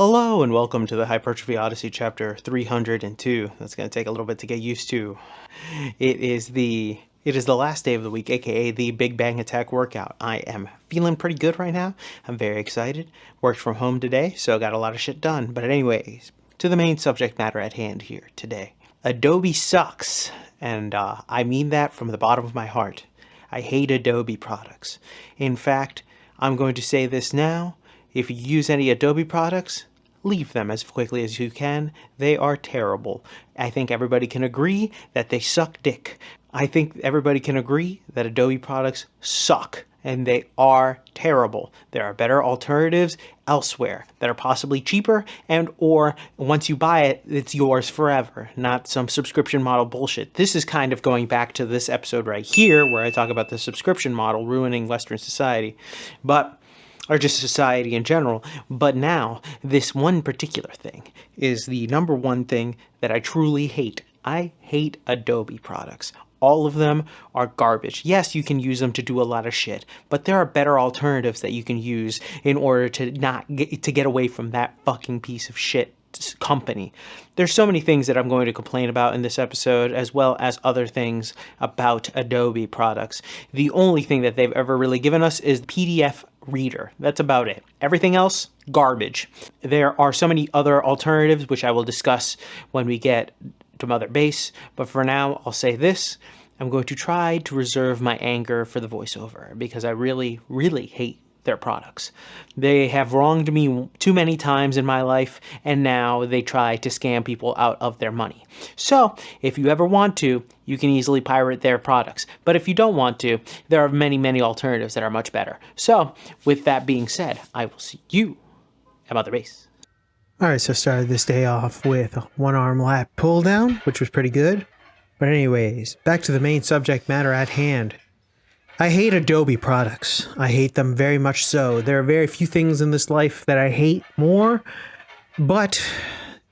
Hello and welcome to the Hypertrophy Odyssey chapter 302. That's going to take a little bit to get used to. It is the last day of the week, aka the Big Bang Attack workout. I am feeling pretty good right now. I'm very excited. Worked from home today, so got a lot of shit done. But anyways, to the main subject matter at hand here today. Adobe sucks, and I mean that from the bottom of my heart. I hate Adobe products. In fact, I'm going to say this now. If you use any Adobe products, leave them as quickly as you can. They are terrible. I think everybody can agree that they suck dick. I think everybody can agree that Adobe products suck, and they are terrible. There are better alternatives elsewhere that are possibly cheaper, and or once you buy it, it's yours forever, not some subscription model bullshit. This is kind of going back to this episode right here where I talk about the subscription model ruining Western society. Or just society in general. But now, this one particular thing is the number one thing that I truly hate. I hate Adobe products. All of them are garbage. Yes, you can use them to do a lot of shit, but there are better alternatives that you can use in order to get away from that fucking piece of shit company. There's so many things that I'm going to complain about in this episode, as well as other things about Adobe products. The only thing that they've ever really given us is PDF reader. That's about it. Everything else, garbage. There are so many other alternatives, which I will discuss when we get to Mother Base, but for now, I'll say this. I'm going to try to reserve my anger for the voiceover, because I really, really hate their products. They have wronged me too many times in my life, and now they try to scam people out of their money. So, if you ever want to, you can easily pirate their products. But if you don't want to, there are many, many alternatives that are much better. So, with that being said, I will see you at Mother Base. Alright, so started this day off with a one-arm lat pull down, which was pretty good. But anyways, back to the main subject matter at hand. I hate Adobe products. I hate them very much so. There are very few things in this life that I hate more, but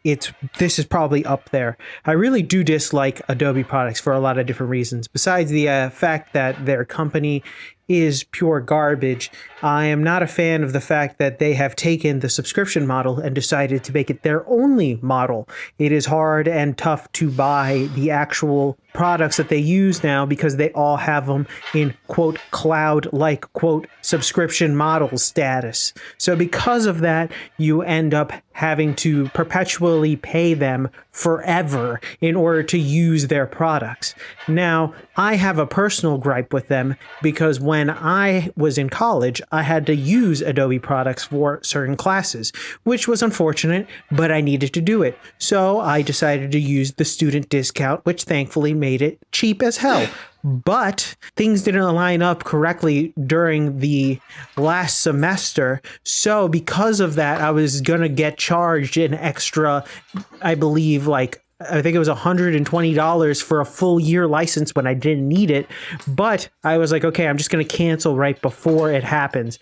this is probably up there. I really do dislike Adobe products for a lot of different reasons. Besides the fact that their company is pure garbage, I am not a fan of the fact that they have taken the subscription model and decided to make it their only model. It is hard and tough to buy the actual products that they use now because they all have them in, quote, cloud-like, quote, subscription model status. So because of that, you end up having to perpetually pay them forever in order to use their products. Now, I have a personal gripe with them because when I was in college, I had to use Adobe products for certain classes, which was unfortunate, but I needed to do it. So I decided to use the student discount, which thankfully made it cheap as hell. But things didn't line up correctly during the last semester. So because of that, I was going to get charged an extra, I believe, I think it was $120 for a full year license when I didn't need it. But I was like, okay, I'm just going to cancel right before it happens.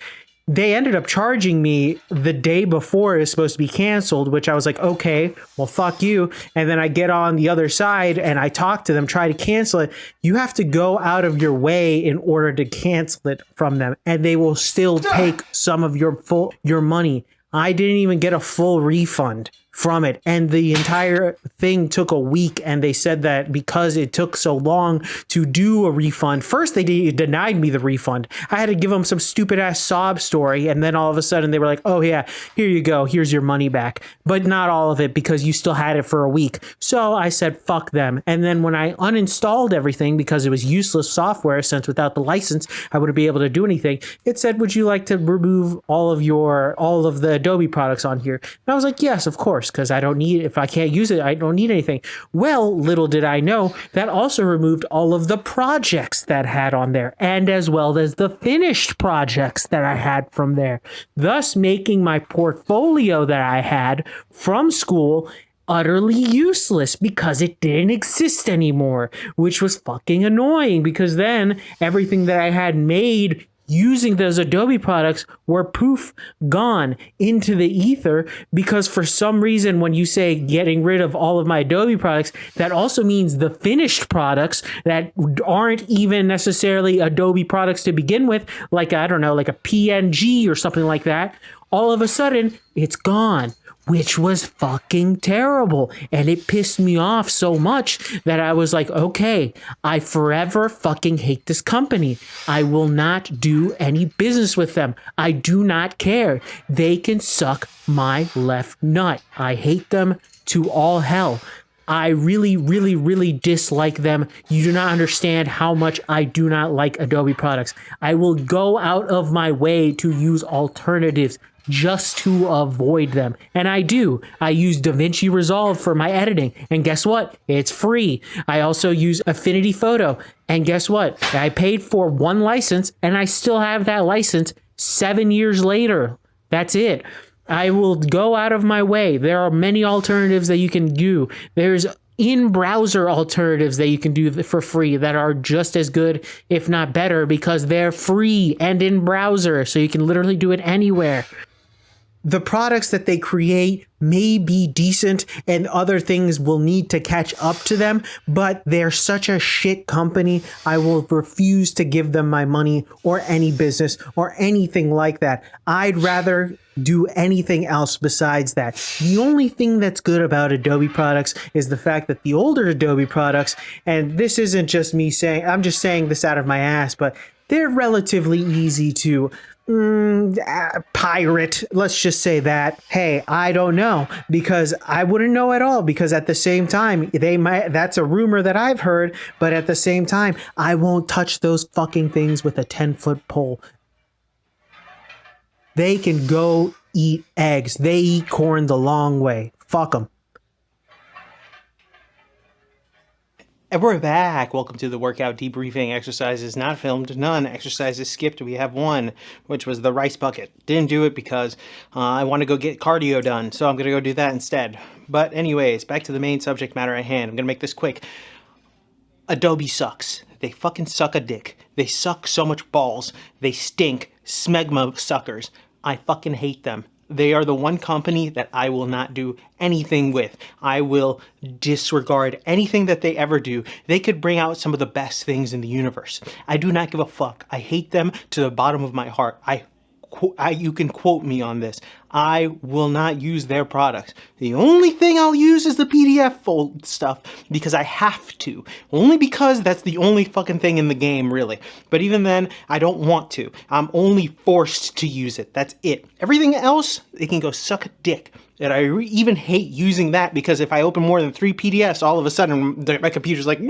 They ended up charging me the day before it was supposed to be canceled, which I was like, okay, well, fuck you. And then I get on the other side and I talk to them, try to cancel it. You have to go out of your way in order to cancel it from them, and they will still take some of your money. I didn't even get a full refund from it, and the entire thing took a week, and they said that because it took so long to do a refund, first they denied me the refund. I had to give them some stupid ass sob story, and then all of a sudden they were like, oh yeah, here you go, here's your money back, but not all of it because you still had it for a week. So I said fuck them, and then when I uninstalled everything because it was useless software, since without the license I wouldn't be able to do anything, it said, would you like to remove all of the Adobe products on here? And I was like, yes, of course, because I don't need it. If I can't use it, I don't need anything. Well, little did I know, that also removed all of the projects that I had on there, and as well as the finished projects that I had from there, thus making my portfolio that I had from school utterly useless because it didn't exist anymore, which was fucking annoying because then everything that I had made using those Adobe products were poof, gone into the ether, because for some reason when you say getting rid of all of my Adobe products, that also means the finished products that aren't even necessarily Adobe products to begin with, like, I don't know, like a PNG or something like that, all of a sudden it's gone, which was fucking terrible. And it pissed me off so much that I was like, okay, I forever fucking hate this company. I will not do any business with them. I do not care. They can suck my left nut. I hate them to all hell. I really, really, really dislike them. You do not understand how much I do not like Adobe products. I will go out of my way to use alternatives just to avoid them. And I do. I use DaVinci Resolve for my editing. And guess what? It's free. I also use Affinity Photo. And guess what? I paid for one license and I still have that license 7 years later. That's it. I will go out of my way. There are many alternatives that you can do. There's in-browser alternatives that you can do for free that are just as good, if not better, because they're free and in browser. So you can literally do it anywhere. The products that they create may be decent and other things will need to catch up to them, but they're such a shit company. I will refuse to give them my money or any business or anything like that. I'd rather do anything else besides that. The only thing that's good about Adobe products is the fact that the older Adobe products, and this isn't just me saying, I'm just saying this out of my ass, but they're relatively easy to pirate. Let's just say that. Hey, I don't know, because I wouldn't know at all, because at the same time, they might, that's a rumor that I've heard, but at the same time, I won't touch those fucking things with a 10-foot pole. They can go eat eggs. They eat corn the long way. Fuck them. And we're back. Welcome to the workout debriefing. Exercises not filmed, none. Exercises skipped. We have one, which was the rice bucket. Didn't do it because I want to go get cardio done, so I'm going to go do that instead. But anyways, back to the main subject matter at hand. I'm going to make this quick. Adobe sucks. They fucking suck a dick. They suck so much balls. They stink. Smegma suckers. I fucking hate them. They are the one company that I will not do anything with. I will disregard anything that they ever do. They could bring out some of the best things in the universe. I do not give a fuck. I hate them to the bottom of my heart. You can quote me on this. I will not use their products. The only thing I'll use is the PDF fold stuff because I have to. Only because that's the only fucking thing in the game, really. But even then, I don't want to. I'm only forced to use it. That's it. Everything else, they can go suck a dick. And I even hate using that because if I open more than 3 PDFs, all of a sudden my computer's like...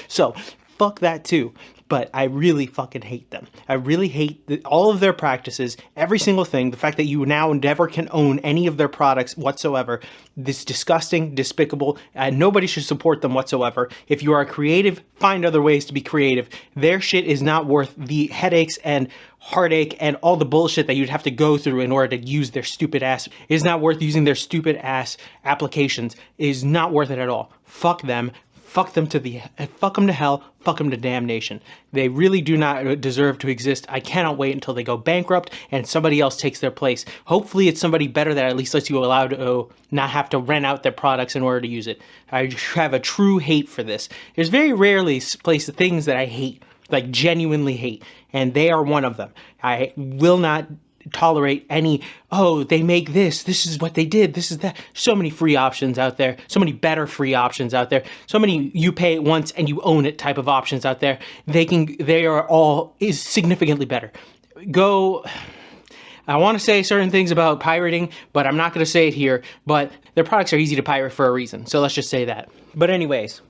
So, fuck that too. But I really fucking hate them. I really hate all of their practices, every single thing. The fact that you now never can own any of their products whatsoever. This disgusting, despicable, and nobody should support them whatsoever. If you are creative, find other ways to be creative. Their shit is not worth the headaches and heartache and all the bullshit that you'd have to go through in order to use their stupid ass. It is not worth using their stupid ass applications. It is not worth it at all. Fuck them. Fuck them fuck them to hell, fuck them to damnation. They really do not deserve to exist. I cannot wait until they go bankrupt and somebody else takes their place. Hopefully it's somebody better that at least lets you allow to not have to rent out their products in order to use it. I have a true hate for this. There's very rarely things that I hate, like genuinely hate, and they are one of them. I will not tolerate any, oh, they make this is what they did, this is that. So many free options out there, so many better free options out there, so many you pay it once and you own it type of options out there. They are all significantly better. I want to say certain things about pirating, but I'm not going to say it here, but their products are easy to pirate for a reason, so let's just say that. But anyways,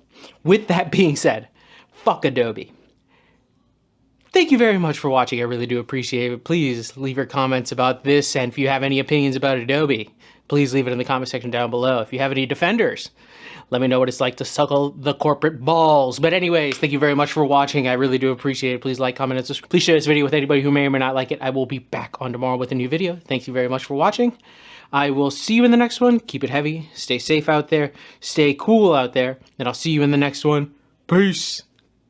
with that being said, fuck Adobe. Thank you very much for watching. I really do appreciate it. Please leave your comments about this, and if you have any opinions about Adobe, please leave it in the comment section down below. If you have any defenders, let me know what it's like to suckle the corporate balls. But anyways, thank you very much for watching. I really do appreciate it. Please like, comment, and subscribe. Please share this video with anybody who may or may not like it. I will be back on tomorrow with a new video. Thank you very much for watching. I will see you in the next one. Keep it heavy. Stay safe out there. Stay cool out there. And I'll see you in the next one. Peace.